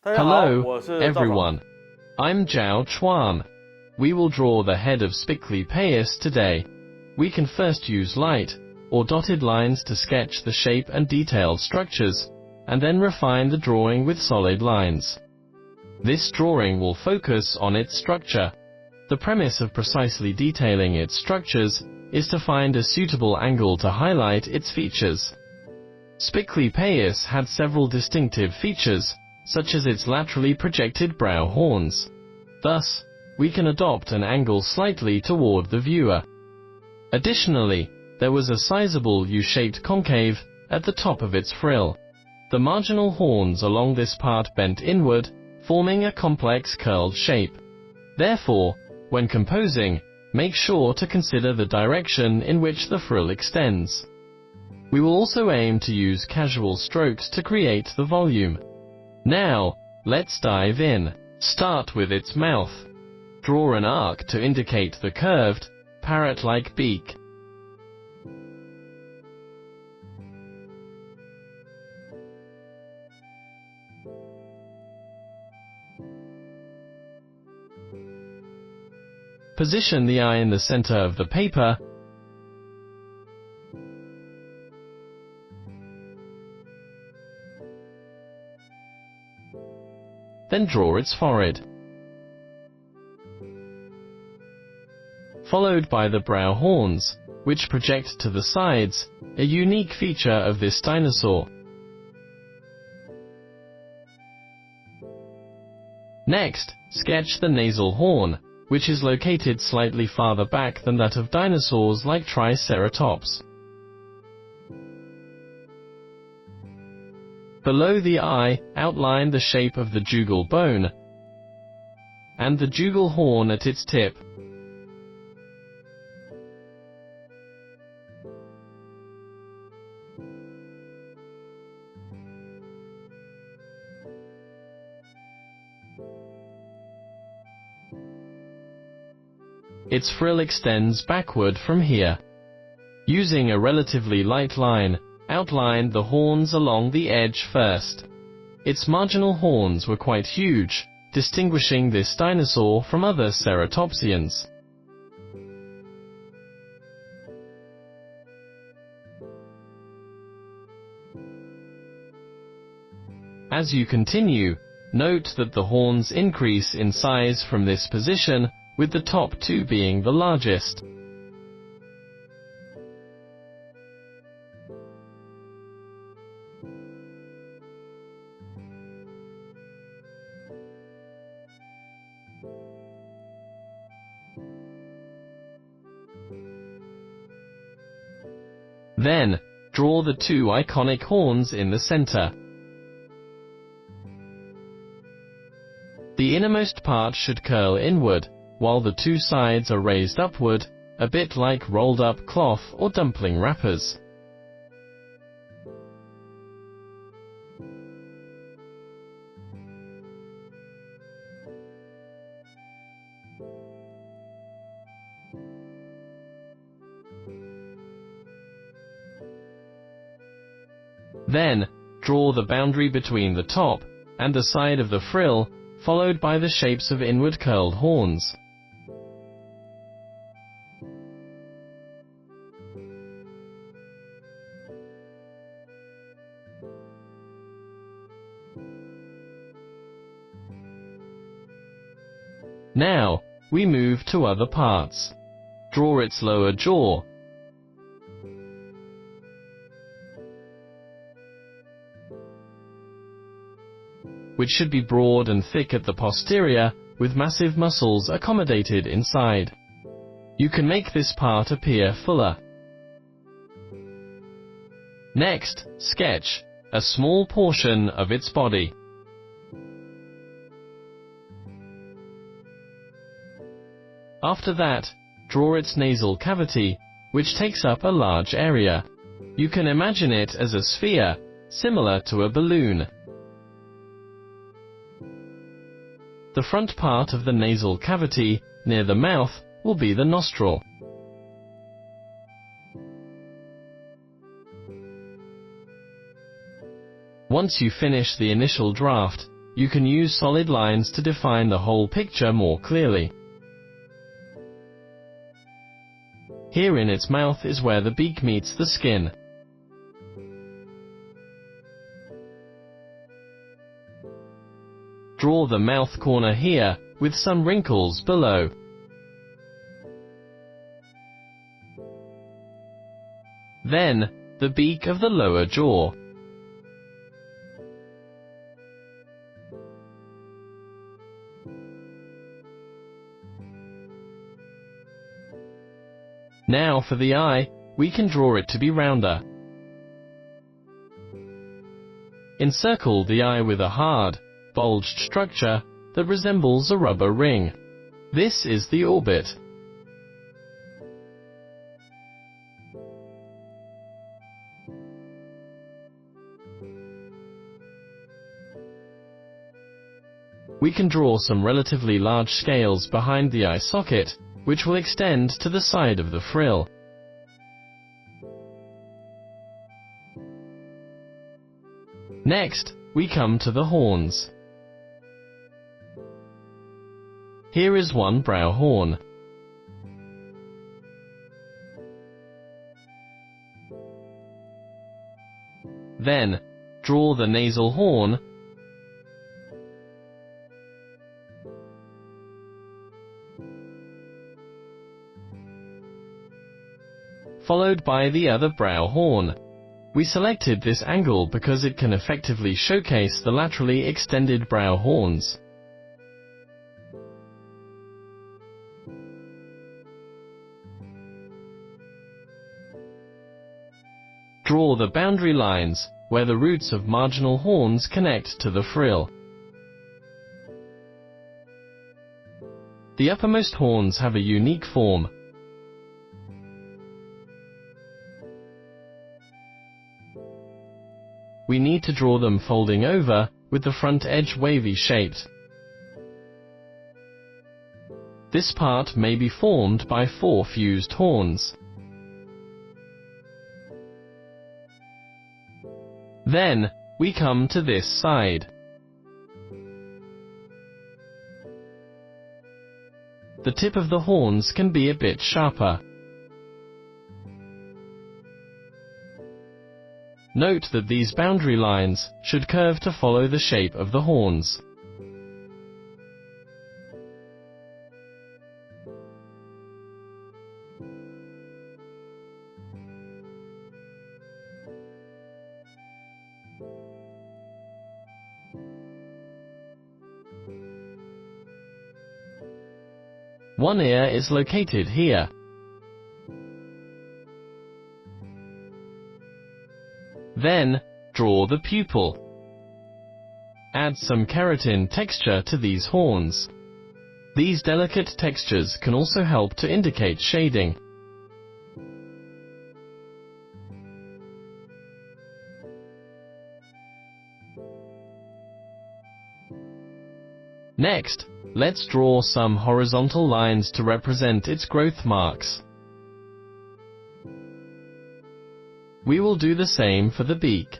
Hello, everyone. I'm ZHAO Chuang. We will draw the head of Spiclypeus today. We can first use light, or dotted lines to sketch the shape and detailed structures, and then refine the drawing with solid lines. This drawing will focus on its structure. The premise of precisely detailing its structures is to find a suitable angle to highlight its features. Spiclypeus had several distinctive features, such as its laterally projected brow horns. Thus, we can adopt an angle slightly toward the viewer. Additionally, there was a sizable U-shaped concave at the top of its frill. The marginal horns along this part bent inward, forming a complex curled shape. Therefore, when composing, make sure to consider the direction in which the frill extends. We will also aim to use casual strokes to create the volume. Now, let's dive in. Start with its mouth. Draw an arc to indicate the curved, parrot-like beak. Position the eye in the center of the paper. Then draw its forehead, followed by the brow horns, which project to the sides, a unique feature of this dinosaur. Next, sketch the nasal horn, which is located slightly farther back than that of dinosaurs like Triceratops. Below the eye, outline the shape of the jugal bone and the jugal horn at its tip. Its frill extends backward from here. Using a relatively light line, outline the horns along the edge first. Its marginal horns were quite huge, distinguishing this dinosaur from other ceratopsians. As you continue, note that the horns increase in size from this position, with the top two being the largest. Then, draw the two iconic horns in the center. The innermost part should curl inward, while the two sides are raised upward, a bit like rolled-up cloth or dumpling wrappers. Then, draw the boundary between the top and the side of the frill, followed by the shapes of inward curled horns. Now, we move to other parts. Draw its lower jaw, which should be broad and thick at the posterior, with massive muscles accommodated inside. You can make this part appear fuller. Next, sketch a small portion of its body. After that, draw its nasal cavity, which takes up a large area. You can imagine it as a sphere, similar to a balloon. The front part of the nasal cavity, near the mouth, will be the nostril. Once you finish the initial draft, you can use solid lines to define the whole picture more clearly. Here in its mouth is where the beak meets the skin. Draw the mouth corner here, with some wrinkles below. Then, the beak of the lower jaw. Now for the eye, we can draw it to be rounder. Encircle the eye with a hard, bulged structure that resembles a rubber ring. This is the orbit. We can draw some relatively large scales behind the eye socket, which will extend to the side of the frill. Next, we come to the horns. Here is one brow horn. Then, draw the nasal horn, followed by the other brow horn. We selected this angle because it can effectively showcase the laterally extended brow horns. Draw the boundary lines, where the roots of marginal horns connect to the frill. The uppermost horns have a unique form. We need to draw them folding over, with the front edge wavy shaped. This part may be formed by 4 fused horns. Then, we come to this side. The tip of the horns can be a bit sharper. Note that these boundary lines should curve to follow the shape of the horns. One ear is located here. Then, draw the pupil. Add some keratin texture to these horns. These delicate textures can also help to indicate shading. Next, let's draw some horizontal lines to represent its growth marks. We will do the same for the beak.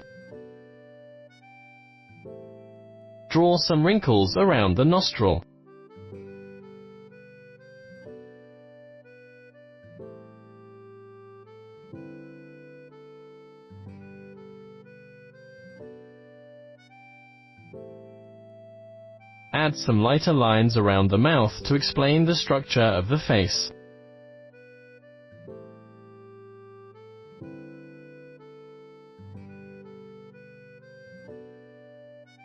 Draw some wrinkles around the nostril. Add some lighter lines around the mouth to explain the structure of the face.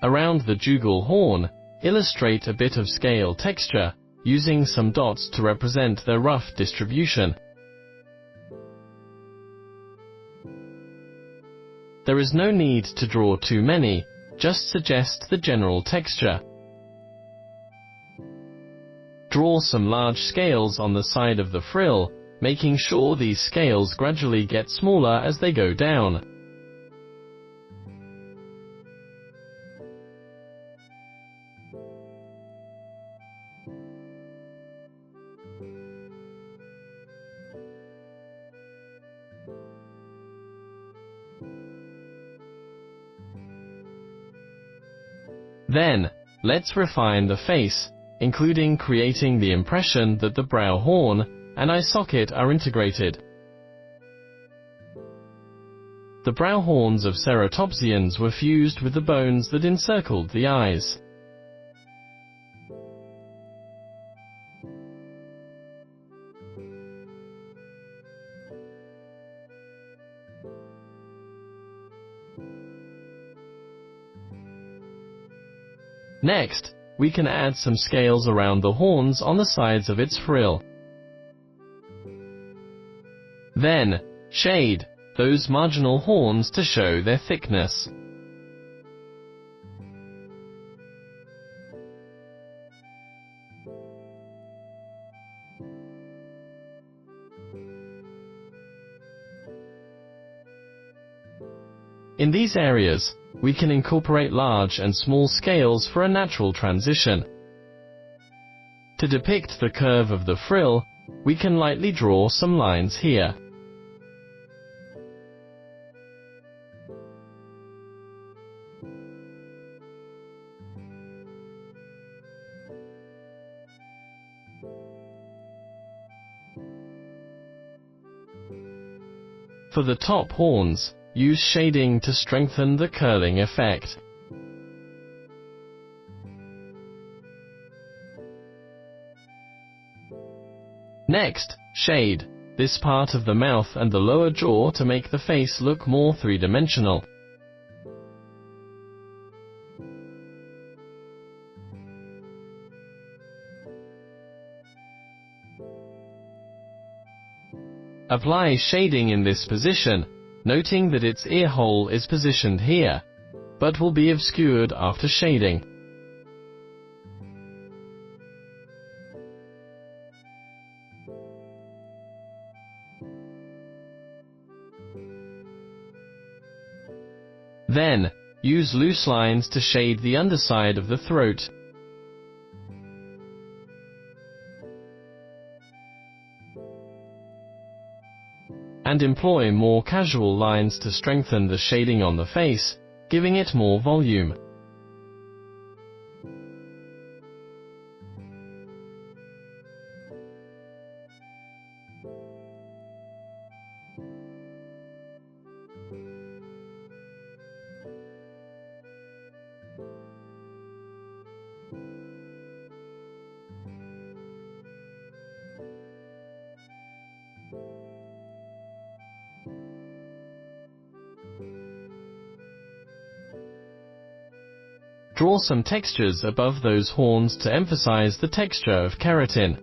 Around the jugal horn, illustrate a bit of scale texture, using some dots to represent their rough distribution. There is no need to draw too many, just suggest the general texture. Draw some large scales on the side of the frill, making sure these scales gradually get smaller as they go down. Then, let's refine the face, including creating the impression that the brow horn and eye socket are integrated. The brow horns of ceratopsians were fused with the bones that encircled the eyes. Next, we can add some scales around the horns on the sides of its frill. Then, shade those marginal horns to show their thickness. In these areas, we can incorporate large and small scales for a natural transition. To depict the curve of the frill, we can lightly draw some lines here. For the top horns, use shading to strengthen the curling effect. Next, shade this part of the mouth and the lower jaw to make the face look more three-dimensional. Apply shading in this position, noting that its ear hole is positioned here, but will be obscured after shading. Then, use loose lines to shade the underside of the throat. And employ more casual lines to strengthen the shading on the face, giving it more volume. Draw some textures above those horns to emphasize the texture of keratin.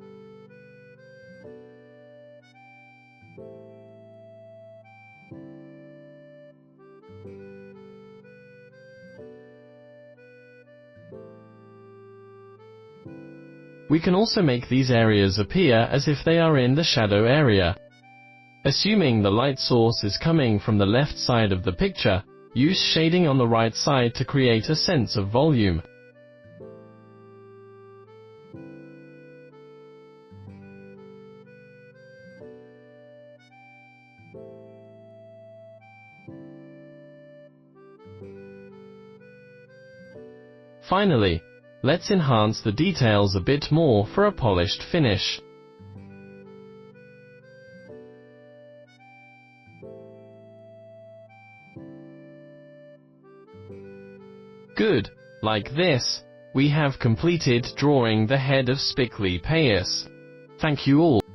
We can also make these areas appear as if they are in the shadow area. Assuming the light source is coming from the left side of the picture, use shading on the right side to create a sense of volume. Finally, let's enhance the details a bit more for a polished finish. Good, like this, we have completed drawing the head of Spiclypeus. Thank you all.